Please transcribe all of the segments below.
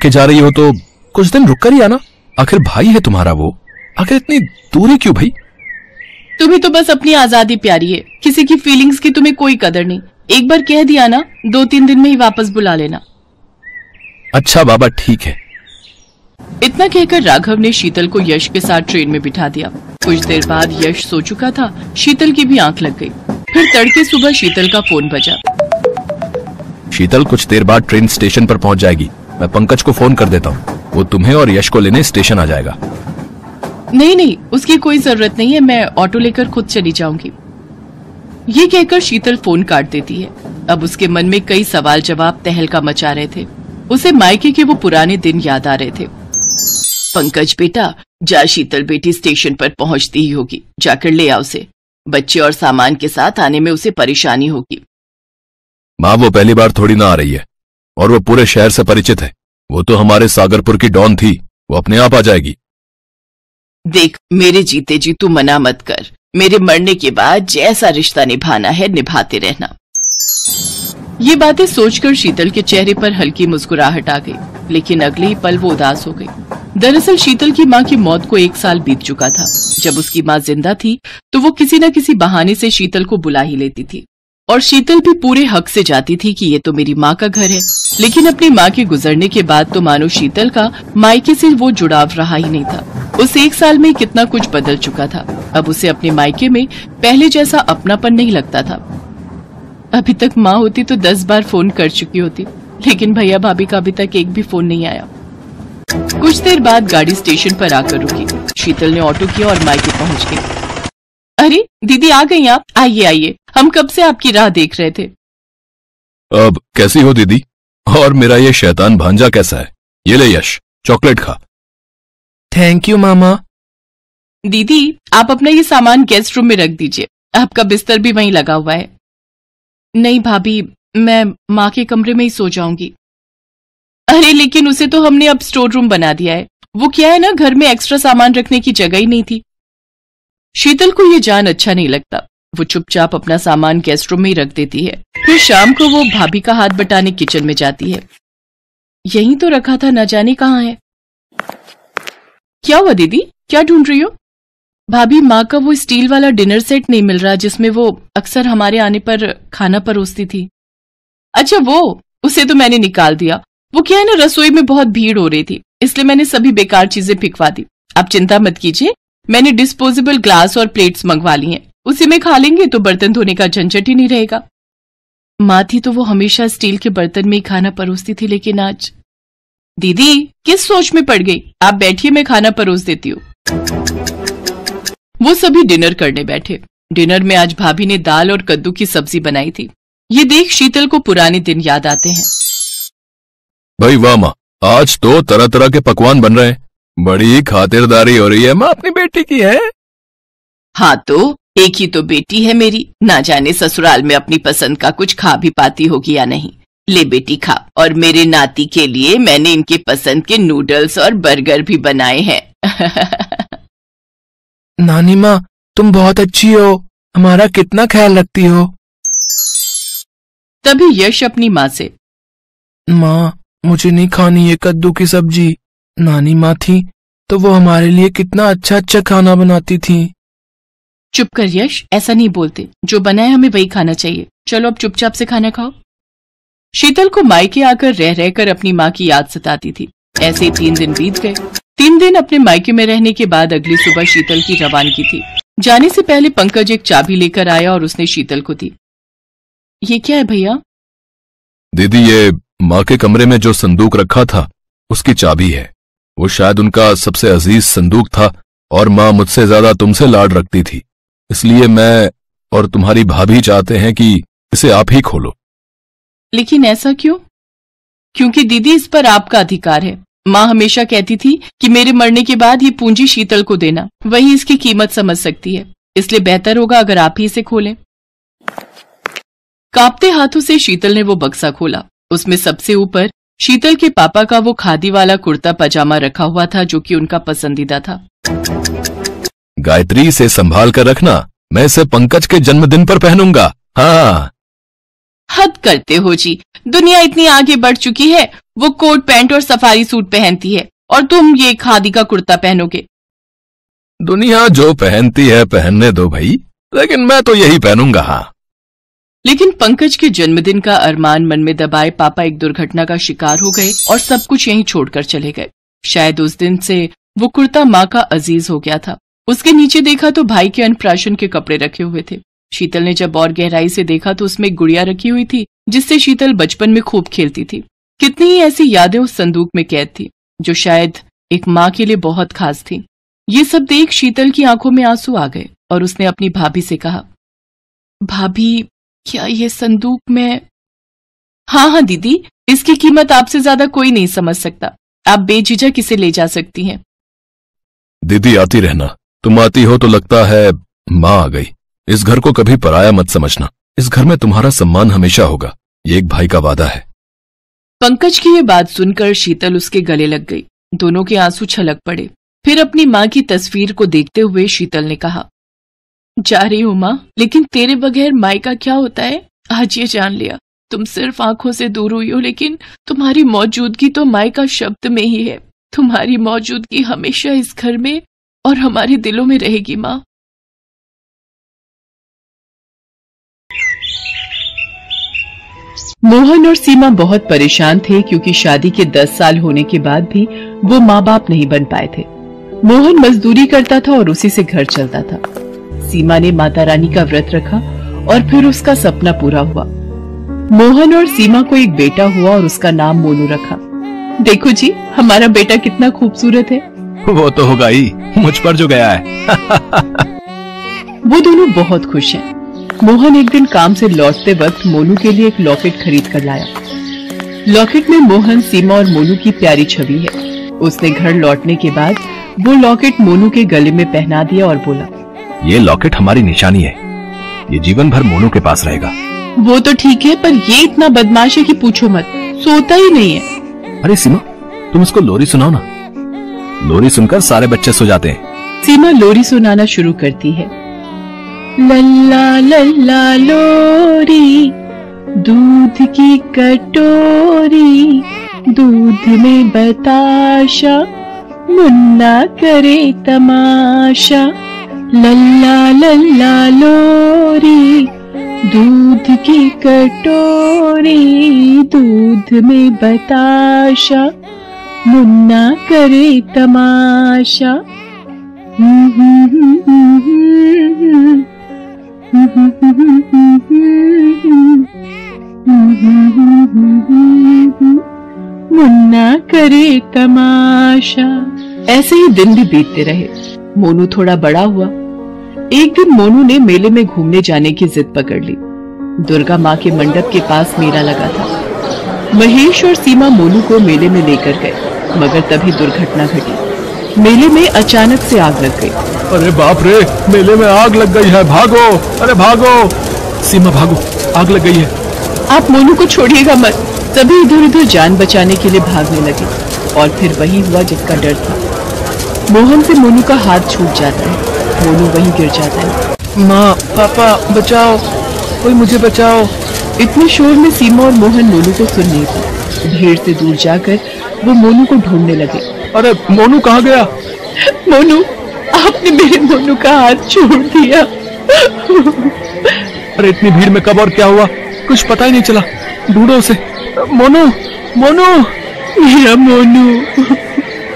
के जा रही हो तो कुछ दिन रुक कर ही आना। आखिर भाई है तुम्हारा वो, आखिर इतनी दूरी क्यों भाई? तुम्हें तो बस अपनी आजादी प्यारी है, किसी की फीलिंग्स की तुम्हें कोई कदर नहीं। एक बार कह दिया ना, 2-3 दिन में ही वापस बुला लेना। अच्छा बाबा ठीक है। इतना कहकर राघव ने शीतल को यश के साथ ट्रेन में बिठा दिया। कुछ देर बाद यश सो चुका था, शीतल की भी आंख लग गई। फिर तड़के सुबह शीतल का फोन बजा। शीतल कुछ देर बाद ट्रेन स्टेशन पर पहुंच जाएगी, मैं पंकज को फोन कर देता हूँ, वो तुम्हें और यश को लेने स्टेशन आ जाएगा। नहीं नहीं, उसकी कोई जरूरत नहीं है, मैं ऑटो लेकर खुद चली जाऊंगी। ये कहकर शीतल फोन काट देती है। अब उसके मन में कई सवाल जवाब तहलका मचा रहे थे। उसे मायके के वो पुराने दिन याद आ रहे थे। पंकज बेटा, जा शीतल बेटी स्टेशन पर पहुंचती ही होगी, जाकर ले आओ उसे। बच्चे और सामान के साथ आने में उसे परेशानी होगी। माँ वो पहली बार थोड़ी ना आ रही है, और वो पूरे शहर से परिचित है। वो तो हमारे सागरपुर की डॉन थी, वो अपने आप आ जाएगी। देख मेरे जीते जी तू मना मत कर, मेरे मरने के बाद जैसा रिश्ता निभाना है निभाते रहना। ये बातें सोचकर शीतल के चेहरे पर हल्की मुस्कुराहट आ गई, लेकिन अगले ही पल वो उदास हो गई। दरअसल शीतल की माँ की मौत को 1 साल बीत चुका था। जब उसकी माँ जिंदा थी तो वो किसी न किसी बहाने से शीतल को बुला ही लेती थी, और शीतल भी पूरे हक से जाती थी कि ये तो मेरी माँ का घर है। लेकिन अपनी माँ के गुजरने के बाद तो मानो शीतल का मायके से वो जुड़ाव रहा ही नहीं था। उस 1 साल में कितना कुछ बदल चुका था। अब उसे अपने मायके में पहले जैसा अपनापन नहीं लगता था। अभी तक माँ होती तो 10 बार फोन कर चुकी होती, लेकिन भैया भाभी का अभी तक एक भी फोन नहीं आया। कुछ देर बाद गाड़ी स्टेशन पर आकर रुकी। शीतल ने ऑटो किया और मायके पहुंच गई। अरे दीदी आ गई आप, आइए आइए, हम कब से आपकी राह देख रहे थे। अब कैसी हो दीदी? और मेरा ये शैतान भांजा कैसा है? ये ले यश, चॉकलेट खा। थैंक यू मामा। दीदी आप अपना ये सामान गेस्ट रूम में रख दीजिए, आपका बिस्तर भी वहीं लगा हुआ है। नहीं भाभी, मैं माँ के कमरे में ही सो जाऊंगी। अरे लेकिन उसे तो हमने अब स्टोर रूम बना दिया है। वो क्या है ना, घर में एक्स्ट्रा सामान रखने की जगह ही नहीं थी। शीतल को ये जान अच्छा नहीं लगता। वो चुपचाप अपना सामान गेस्ट रूम में ही रख देती है। फिर शाम को वो भाभी का हाथ बटाने किचन में जाती है। यहीं तो रखा था, न जाने कहाँ है। क्या हुआ दीदी, क्या ढूंढ रही हो? भाभी माँ का वो स्टील वाला डिनर सेट नहीं मिल रहा जिसमें वो अक्सर हमारे आने पर खाना परोसती थी। अच्छा वो, उसे तो मैंने निकाल दिया। वो क्या है ना, रसोई में बहुत भीड़ हो रही थी, इसलिए मैंने सभी बेकार चीजें फेंकवा दी। आप चिंता मत कीजिए, मैंने डिस्पोजेबल ग्लास और प्लेट्स मंगवा ली हैं, उसी में खा लेंगे तो बर्तन धोने का झंझट ही नहीं रहेगा। माँ थी तो वो हमेशा स्टील के बर्तन में ही खाना परोसती थी, लेकिन आज। दीदी किस सोच में पड़ गई? आप बैठिए, मैं खाना परोस देती हूँ। वो सभी डिनर करने बैठे। डिनर में आज भाभी ने दाल और कद्दू की सब्जी बनाई थी। ये देख शीतल को पुराने दिन याद आते हैं। भाई वाह माँ, आज तो तरह तरह के पकवान बन रहे हैं। बड़ी खातिरदारी हो रही है माँ अपनी बेटी की है। हाँ तो एक ही तो बेटी है मेरी, ना जाने ससुराल में अपनी पसंद का कुछ खा भी पाती होगी या नहीं। ले बेटी खा, और मेरे नाती के लिए मैंने इनके पसंद के नूडल्स और बर्गर भी बनाए हैं। नानी माँ तुम बहुत अच्छी हो, हमारा कितना ख्याल रखती हो। तभी यश अपनी माँ से, माँ मुझे नहीं खानी ये कद्दू की सब्जी। नानी माँ थी तो वो हमारे लिए कितना अच्छा अच्छा खाना बनाती थी। चुप कर यश, ऐसा नहीं बोलते, जो बनाए हमें वही खाना चाहिए। चलो अब चुपचाप से खाना खाओ। शीतल को मायके आकर रह रहकर अपनी माँ की याद सताती थी। ऐसे 3 दिन बीत गए। 3 दिन अपने मायके में रहने के बाद अगली सुबह शीतल की रवानगी थी। जाने से पहले पंकज एक चाबी लेकर आया और उसने शीतल को दी। ये क्या है भैया? दीदी ये माँ के कमरे में जो संदूक रखा था उसकी चाबी है। वो शायद उनका सबसे अजीज संदूक था, और माँ मुझसे ज्यादा तुमसे लाड रखती थी, इसलिए मैं और तुम्हारी भाभी चाहते हैं कि इसे आप ही खोलो। लेकिन ऐसा क्यों? क्योंकि दीदी इस पर आपका अधिकार है। माँ हमेशा कहती थी कि मेरे मरने के बाद ये पूंजी शीतल को देना, वही इसकी कीमत समझ सकती है, इसलिए बेहतर होगा अगर आप ही इसे खोलें। कांपते हाथों से शीतल ने वो बक्सा खोला। उसमें सबसे ऊपर शीतल के पापा का वो खादी वाला कुर्ता पजामा रखा हुआ था जो कि उनका पसंदीदा था। गायत्री से संभाल कर रखना, मैं इसे पंकज के जन्मदिन पर पहनूंगा। हाँ हद करते हो जी, दुनिया इतनी आगे बढ़ चुकी है, वो कोट पैंट और सफारी सूट पहनती है और तुम ये खादी का कुर्ता पहनोगे। दुनिया जो पहनती है पहनने दो भाई, लेकिन मैं तो यही पहनूंगा। हाँ, लेकिन पंकज के जन्मदिन का अरमान मन में दबाए पापा एक दुर्घटना का शिकार हो गए और सब कुछ यहीं छोड़कर चले गए। शायद उस दिन से वो कुर्ता माँ का अजीज हो गया था। उसके नीचे देखा तो भाई के अन्नप्राशन के कपड़े रखे हुए थे। शीतल ने जब और गहराई से देखा तो उसमें एक गुड़िया रखी हुई थी जिससे शीतल बचपन में खूब खेलती थी। कितनी ही ऐसी यादें उस संदूक में कैद थी जो शायद एक माँ के लिए बहुत खास थी। ये सब देख शीतल की आंखों में आंसू आ गए और उसने अपनी भाभी से कहा, भाभी क्या ये संदूक में? हाँ दीदी, इसकी कीमत आपसे ज्यादा कोई नहीं समझ सकता। आप बेझिझक इसे ले जा सकती हैं। दीदी आती रहना, तुम आती हो तो लगता है माँ आ गई। इस घर को कभी पराया मत समझना, इस घर में तुम्हारा सम्मान हमेशा होगा, ये एक भाई का वादा है। पंकज की ये बात सुनकर शीतल उसके गले लग गई। दोनों के आंसू छलक पड़े। फिर अपनी माँ की तस्वीर को देखते हुए शीतल ने कहा, जा रही हूं माँ, लेकिन तेरे बगैर माई का क्या होता है आज ये जान लिया। तुम सिर्फ आंखों से दूर हुई हो, लेकिन तुम्हारी मौजूदगी तो माई का शब्द में ही है। तुम्हारी मौजूदगी हमेशा इस घर में और हमारे दिलों में रहेगी माँ। मोहन और सीमा बहुत परेशान थे क्योंकि शादी के 10 साल होने के बाद भी वो माँ बाप नहीं बन पाए थे। मोहन मजदूरी करता था और उसी से घर चलता था। सीमा ने माता रानी का व्रत रखा और फिर उसका सपना पूरा हुआ। मोहन और सीमा को एक बेटा हुआ और उसका नाम मोनू रखा। देखो जी, हमारा बेटा कितना खूबसूरत है। वो तो होगा ही, मुझ पर जो गया है। वो दोनों बहुत खुश हैं। मोहन एक दिन काम से लौटते वक्त मोनू के लिए एक लॉकेट खरीद कर लाया। लॉकेट में मोहन, सीमा और मोनू की प्यारी छवि है। उसने घर लौटने के बाद वो लॉकेट मोनू के गले में पहना दिया और बोला, ये लॉकेट हमारी निशानी है, ये जीवन भर मोनू के पास रहेगा। वो तो ठीक है, पर ये इतना बदमाश है कि पूछो मत, सोता ही नहीं है। अरे सीमा, तुम इसको लोरी सुनाओ ना। लोरी सुनकर सारे बच्चे सो जाते हैं। सीमा लोरी सुनाना शुरू करती है। लल्ला लल्ला लोरी, दूध की कटोरी, दूध में बताशा, मुन्ना करे तमाशा। लल्ला लल्ला लोरी, दूध की कटोरी, दूध में बताशा, मुन्ना करे तमाशा। मुन्ना करे तमाशा। ऐसे ही दिन भी बीतते रहे। मोनू थोड़ा बड़ा हुआ। एक दिन मोनू ने मेले में घूमने जाने की जिद पकड़ ली। दुर्गा माँ के मंडप के पास मेला लगा था। महेश और सीमा मोनू को मेले में लेकर गए, मगर तभी दुर्घटना घटी। मेले में अचानक से आग लग गई। अरे बाप रे, मेले में आग लग गई है, भागो, अरे भागो। सीमा भागो, आग लग गई है। आप मोनू को छोड़िएगा मत। सभी इधर उधर जान बचाने के लिए भागने लगे और फिर वही हुआ जिसका डर था। मोहन से मोनू का हाथ छूट जाता है। मोनू वहीं गिर जाता है। माँ, पापा, बचाओ, कोई मुझे बचाओ। इतने शोर में सीमा और मोहन मोनू को सुन नहीं पाए। भीड़ से दूर जाकर वो मोनू को ढूंढने लगे। अरे मोनू कहाँ गया? मोनू, आपने मेरे मोनू का हाथ छोड़ दिया। अरे इतनी भीड़ में कब और क्या हुआ, कुछ पता ही नहीं चला। ढूंढो उसे। मोनू, मोनू, मेरा मोनू।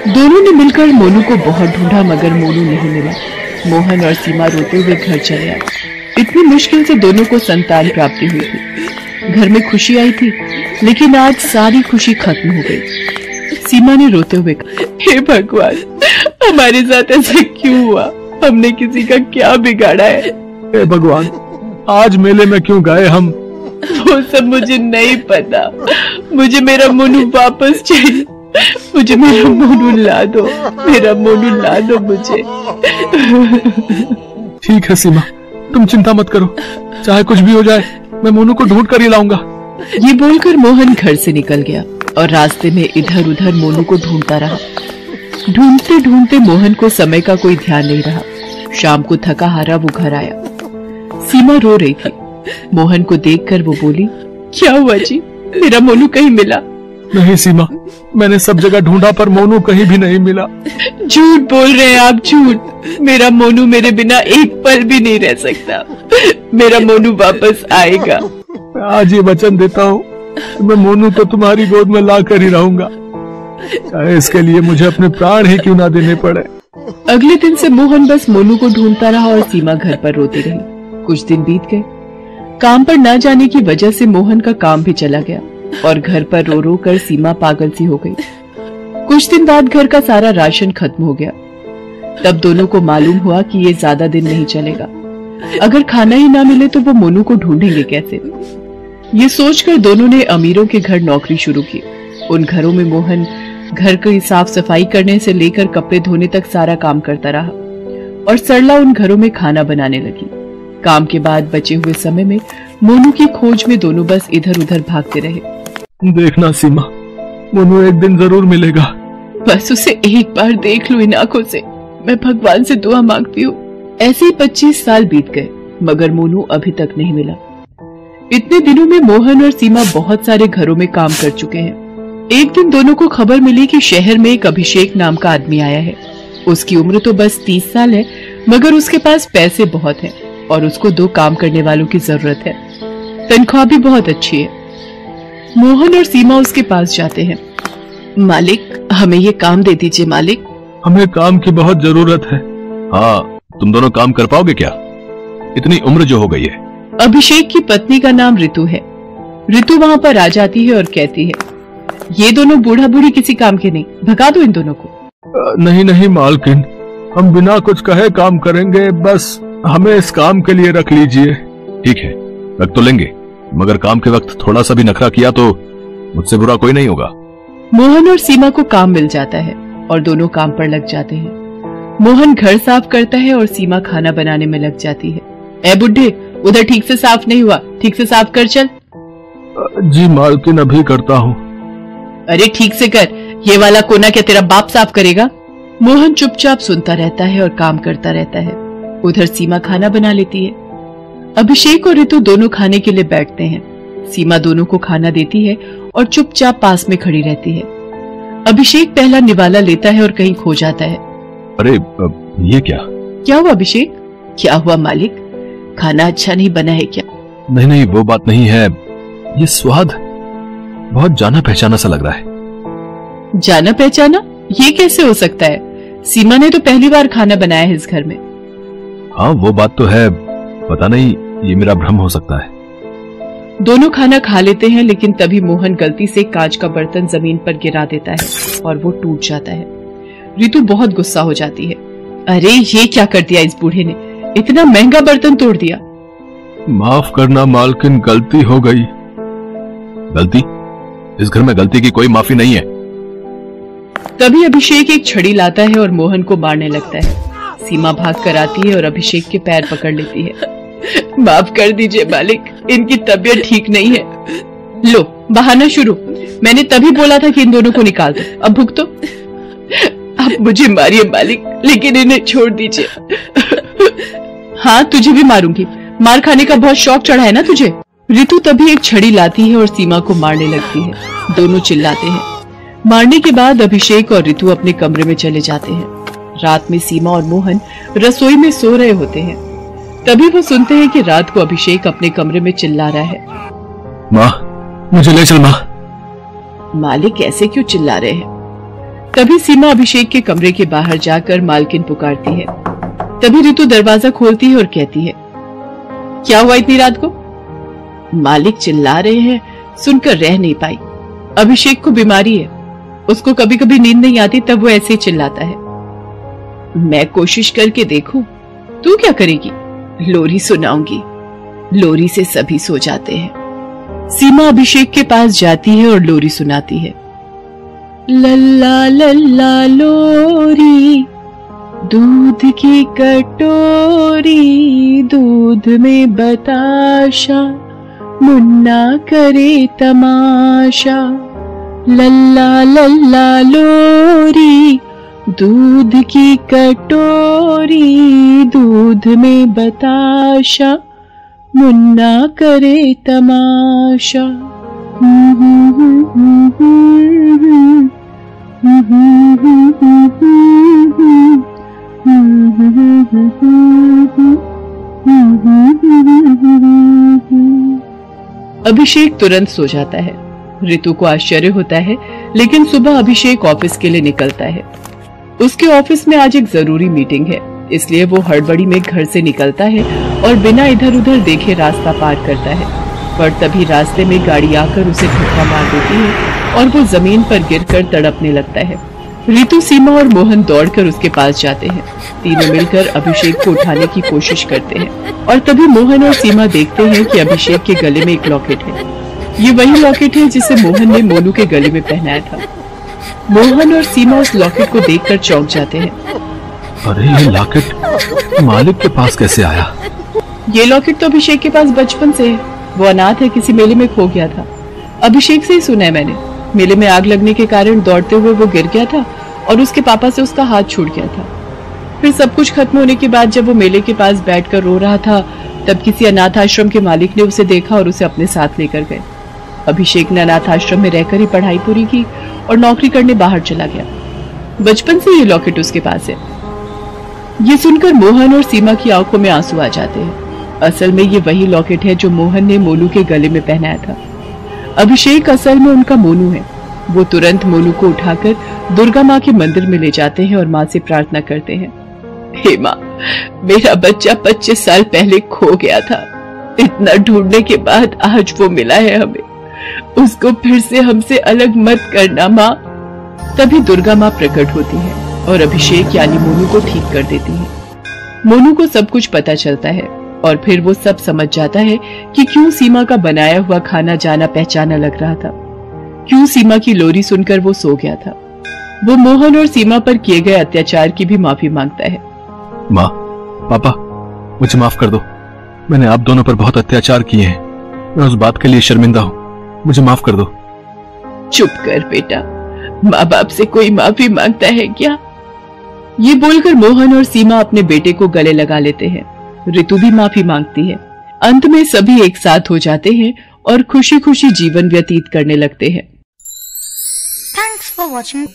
दोनों ने मिलकर मोनू को बहुत ढूंढा, मगर मोनू नहीं मिला। मोहन और सीमा रोते हुए घर चले आए। इतनी मुश्किल से दोनों को संतान प्राप्ति हुई थी। घर में खुशी आई थी, लेकिन आज सारी खुशी खत्म हो गई। सीमा ने रोते हुए कहा, हे भगवान, हमारे साथ ऐसा क्यों हुआ? हमने किसी का क्या बिगाड़ा है? हे भगवान, आज मेले में क्यों गए हम? वो सब मुझे नहीं पता। मुझे मेरा मोनू वापस चाहिए। मुझे मेरा मोनू ला दो, मेरा मोनू ला दो मुझे। ठीक है सीमा, तुम चिंता मत करो, चाहे कुछ भी हो जाए, मैं मोनू को ढूंढ कर ही लाऊंगा। ये बोलकर मोहन घर से निकल गया और रास्ते में इधर उधर मोनू को ढूंढता रहा। ढूंढते ढूंढते मोहन को समय का कोई ध्यान नहीं रहा। शाम को थका हारा वो घर आया। सीमा रो रही थी। मोहन को देखकर वो बोली, क्या हुआ जी? मेरा मोनू कहीं मिला? नहीं सीमा, मैंने सब जगह ढूंढा पर मोनू कहीं भी नहीं मिला। झूठ बोल रहे हैं आप, झूठ। मेरा मोनू मेरे बिना एक पल भी नहीं रह सकता। मेरा मोनू वापस आएगा। आज ये वचन देता हूँ, मैं मोनू को तुम्हारी गोद में ला कर ही रहूंगा, चाहे इसके लिए मुझे अपने प्राण ही क्यों ना देने पड़े। अगले दिन से मोहन बस मोनू को ढूंढता रहा और सीमा घर पर रोती रही। कुछ दिन बीत गए। काम पर न जाने की वजह से मोहन का काम भी चला गया और घर पर रो रो कर सीमा पागल सी हो गई। कुछ दिन बाद घर का सारा राशन खत्म हो गया। तब दोनों को मालूम हुआ कि ये ज्यादा दिन नहीं चलेगा। अगर खाना ही ना मिले तो वो मोनू को ढूंढेंगे कैसे। ये सोचकर दोनों ने अमीरों के घर नौकरी शुरू की। उन घरों में मोहन घर की साफ सफाई करने से लेकर कपड़े धोने तक सारा काम करता रहा और सरला उन घरों में खाना बनाने लगी। काम के बाद बचे हुए समय में मोनू की खोज में दोनों बस इधर उधर भागते रहे। देखना सीमा, मोनू एक दिन जरूर मिलेगा। बस उसे एक बार देख लो इन आंखों से, मैं भगवान से दुआ मांगती हूँ। ऐसे ही 25 साल बीत गए मगर मोनू अभी तक नहीं मिला। इतने दिनों में मोहन और सीमा बहुत सारे घरों में काम कर चुके हैं। एक दिन दोनों को खबर मिली कि शहर में एक अभिषेक नाम का आदमी आया है। उसकी उम्र तो बस 30 साल है मगर उसके पास पैसे बहुत हैं और उसको 2 काम करने वालों की जरूरत है। तनख्वाह भी बहुत अच्छी है। मोहन और सीमा उसके पास जाते हैं। मालिक, हमें ये काम दे दीजिए मालिक। हमें काम की बहुत जरूरत है। हाँ, तुम दोनों काम कर पाओगे क्या? इतनी उम्र जो हो गई है। अभिषेक की पत्नी का नाम ऋतु है। ऋतु वहाँ पर आ जाती है और कहती है, ये दोनों बूढ़ा बूढ़ी किसी काम के नहीं, भगा दो इन दोनों को। नहीं नहीं मालकिन, हम बिना कुछ कहे काम करेंगे, बस हमें इस काम के लिए रख लीजिए। ठीक है, रख तो लेंगे, मगर काम के वक्त थोड़ा सा भी नखरा किया तो मुझसे बुरा कोई नहीं होगा। मोहन और सीमा को काम मिल जाता है और दोनों काम पर लग जाते हैं। मोहन घर साफ करता है और सीमा खाना बनाने में लग जाती है। ए बुड्ढे, उधर ठीक से साफ नहीं हुआ, ठीक से साफ कर चल। जी मालकिन, अभी करता हूँ। अरे ठीक से कर, ये वाला कोना क्या तेरा बाप साफ करेगा? मोहन चुपचाप सुनता रहता है और काम करता रहता है। उधर सीमा खाना बना लेती है। अभिषेक और ऋतु दोनों खाने के लिए बैठते हैं। सीमा दोनों को खाना देती है और चुपचाप पास में खड़ी रहती है। अभिषेक पहला निवाला लेता है और कहीं खो जाता है। अरे ये क्या हुआ अभिषेक? क्या हुआ मालिक? खाना अच्छा नहीं बना है क्या? नहीं नहीं, वो बात नहीं है, ये स्वाद बहुत जाना पहचाना सा लग रहा है। जाना पहचाना? ये कैसे हो सकता है? सीमा ने तो पहली बार खाना बनाया है इस घर में। हाँ वो बात तो है, पता नहीं, ये मेरा भ्रम हो सकता है। दोनों खाना खा लेते हैं लेकिन तभी मोहन गलती से कांच का बर्तन जमीन पर गिरा देता है और वो टूट जाता है। ऋतु बहुत गुस्सा हो जाती है। अरे ये क्या कर दिया इस बूढ़े ने, इतना महंगा बर्तन तोड़ दिया। माफ करना मालकिन, गलती हो गई। गलती? इस घर में गलती की कोई माफी नहीं है। तभी अभिषेक एक छड़ी लाता है और मोहन को मारने लगता है। सीमा भाग कर आती है और अभिषेक के पैर पकड़ लेती है। माफ कर दीजिए मालिक, इनकी तबीयत ठीक नहीं है। लो बहाना शुरू, मैंने तभी बोला था कि इन दोनों को निकाल दो, अब भुगतो। आप मुझे मारिए मालिक, लेकिन इन्हें छोड़ दीजिए। हाँ तुझे भी मारूंगी, मार खाने का बहुत शौक चढ़ा है ना तुझे। ऋतु तभी एक छड़ी लाती है और सीमा को मारने लगती है। दोनों चिल्लाते हैं। मारने के बाद अभिषेक और ऋतु अपने कमरे में चले जाते हैं। रात में सीमा और मोहन रसोई में सो रहे होते हैं। तभी वो सुनते हैं कि रात को अभिषेक अपने कमरे में चिल्ला रहा है, माँ मुझे ले चल माँ। मालिक ऐसे क्यों चिल्ला रहे हैं? तभी सीमा अभिषेक के कमरे के बाहर जाकर मालकिन पुकारती है। तभी ऋतु दरवाजा खोलती है और कहती है, क्या हुआ इतनी रात को? मालिक चिल्ला रहे हैं, सुनकर रह नहीं पाई। अभिषेक को बीमारी है, उसको कभी कभी नींद नहीं आती, तब वो ऐसे ही चिल्लाता है। मैं कोशिश करके देखूं, तू क्या करेगी? लोरी सुनाऊंगी, लोरी से सभी सो जाते हैं। सीमा अभिषेक के पास जाती है और लोरी सुनाती है। लल्ला लल्ला लोरी, दूध की कटोरी, दूध में बताशा, मुन्ना करे तमाशा। लल्ला लल्ला लोरी, दूध की कटोरी, दूध में बताशा, मुन्ना करे तमाशा। अभिषेक तुरंत सो जाता है। ऋतु को आश्चर्य होता है, लेकिन सुबह अभिषेक ऑफिस के लिए निकलता है। उसके ऑफिस में आज एक जरूरी मीटिंग है, इसलिए वो हड़बड़ी में घर से निकलता है और बिना इधर उधर देखे रास्ता पार करता है। पर तभी रास्ते में गाड़ी आकर उसे धक्का मार देती है और वो जमीन पर गिरकर तड़पने लगता है। ऋतु, सीमा और मोहन दौड़कर उसके पास जाते हैं। तीनों मिलकर अभिषेक को उठाने की कोशिश करते हैं और तभी मोहन और सीमा देखते हैं कि अभिषेक के गले में एक लॉकेट है। ये वही लॉकेट है जिसे मोहन ने मोनू के गले में पहनाया था। मोहन और सीमा उस लॉकेट को देखकर चौंक जाते हैं। अरे ये लॉकेट मालिक के पास कैसे आया? ये लॉकेट तो अभिषेक के पास बचपन से है। वो अनाथ है, किसी मेले में खो गया था। अभिषेक से ही सुना है मैंने। मेले में आग लगने के कारण दौड़ते हुए वो गिर गया था और उसके पापा से उसका हाथ छूट गया था। फिर सब कुछ खत्म होने के बाद जब वो मेले के पास बैठकर रो रहा था, तब किसी अनाथ आश्रम के मालिक ने उसे देखा और उसे अपने साथ लेकर गए। अभिषेक ने अनाथ आश्रम में रहकर ही पढ़ाई पूरी की और नौकरी करने बाहर चला गया। बचपन से ये लॉकेट उसके पास है। ये सुनकर मोहन और सीमा की आंखों में आंसू आ जाते हैं। असल में ये वही लॉकेट है जो मोहन ने मोनू के गले में पहनाया था। अभिषेक असल में उनका मोनू है। वो तुरंत मोनू को उठाकर दुर्गा माँ के मंदिर में ले जाते हैं और माँ से प्रार्थना करते हैं, हे माँ, मेरा बच्चा 25 साल पहले खो गया था। इतना ढूंढने के बाद आज वो मिला है हमें। उसको फिर से हमसे अलग मत करना माँ। तभी दुर्गा माँ प्रकट होती है और अभिषेक यानी मोनू को ठीक कर देती है। मोनू को सब कुछ पता चलता है और फिर वो सब समझ जाता है कि क्यों सीमा का बनाया हुआ खाना जाना पहचाना लग रहा था, क्यों सीमा की लोरी सुनकर वो सो गया था। वो मोहन और सीमा पर किए गए अत्याचार की भी माफी मांगता है। माँ, पापा, मुझे माफ कर दो। मैंने आप दोनों पर बहुत अत्याचार किए हैं। मैं उस बात के लिए शर्मिंदा हूँ। मुझे माफ कर दो। चुप कर बेटा, माँ बाप से कोई माफी मांगता है क्या? ये बोलकर मोहन और सीमा अपने बेटे को गले लगा लेते हैं। ऋतु भी माफी मांगती है। अंत में सभी एक साथ हो जाते हैं और खुशी खुशी जीवन व्यतीत करने लगते हैं। Thanks for watching.